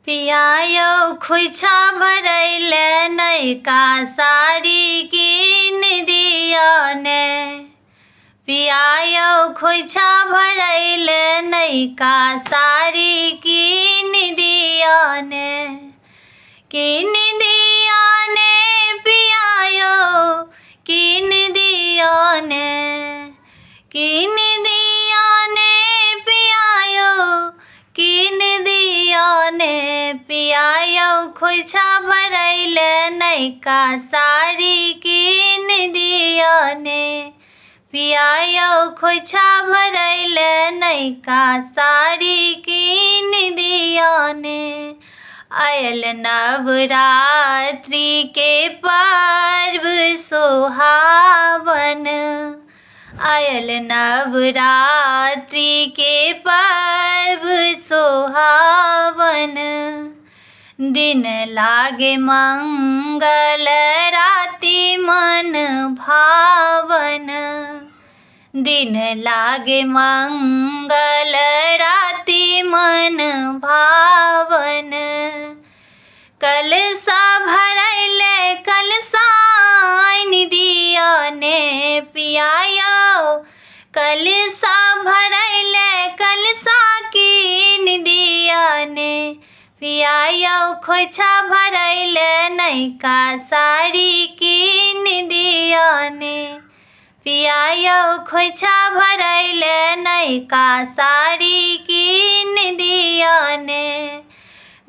पिया यौ खोइछा भरैले नैका साड़ी कीन दिअ ने। पिया यौ खोइछा भरैले नैका साड़ी कीन दिअ ने। कीन दिअ ने पिया यौ कीन दिअ ने। कीन दिअ ने पिया यौ कीन दिअ ने। पिया यौ खोइछा भरैले नैका साड़ी कीन दिअ ने। पिया यौ खोइछा भरैले नैका साड़ी कीन दिअ ने। आयल नवरात्रि के पर्व सोहावन। आयल नवरात्रि के पर्व सोहावन। दिन लागे मंगल राति मन भावन। दिन लागे मंगल राति मन भावन। कलशा भरैले कलशा आइन दिअ ने। पिया यौ कलशा भरैले कलशा कीन दिअ ने। पिया यौ खोइछा भरैले नैका साड़ी कीन दिअ ने। पिया यौ खोइछा भरैले नैका साड़ी कीन दिअ ने।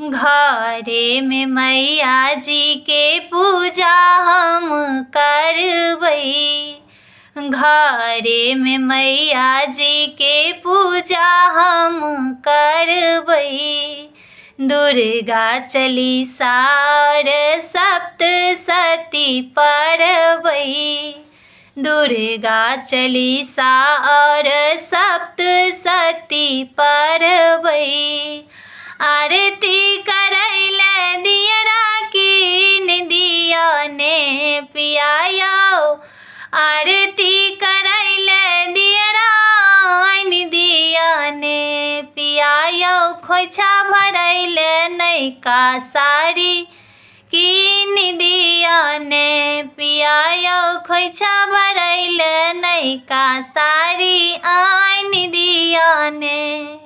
घरे में मैया जी के पूजा हम करबै। घरे में मैया जी के पूजा हम करबै। दुर्गा चालीसा और सप्तशती पढ़बै। दुर्गा चालीसा और सप्तशती पढ़बै। आरती करैले दियरा कीन दिअ ने। पिया यौ आरती करैले दियरा आइन दिअ ने। पिया यौ खोइछा भरैले नैका साड़ी कीन दिअ ने। पिया यौ खोइछा भरैले नैका साड़ी आइन दिअ ने।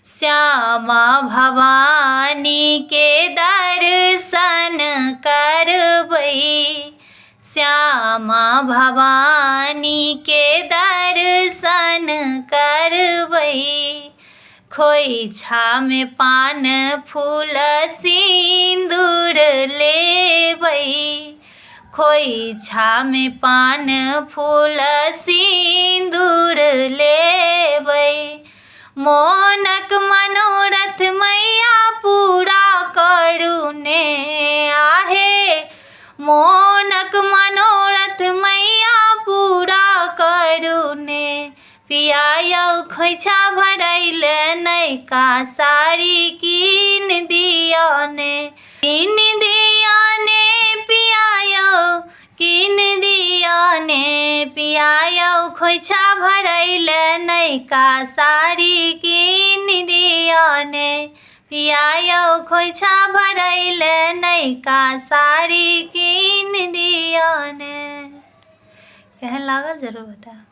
श्यामा भवानी के दर्शन करबै। श्यामा भवानी के दर्शन करबै। खोइछा में पान फूल सिंदूर लेबै। खोइछा में पान फूल सिंदूर लेबै। मोनक मनोरथ मैया पूरा करू ने। आहे मोनक मनोरथ मैया पूरा करू ने। पिया यौ खोइछा भरैले नैका साड़ी कीन दिअ ने। कीन दिअ ने पिया यौ कीन दिअ ने। पिया यौ खोइछा भरैले नैका साड़ी कीन दिअ ने। पिया यौ खोइछा भरैले नैका साड़ी कीन दिअ ने। केहन लागल जरूर बता।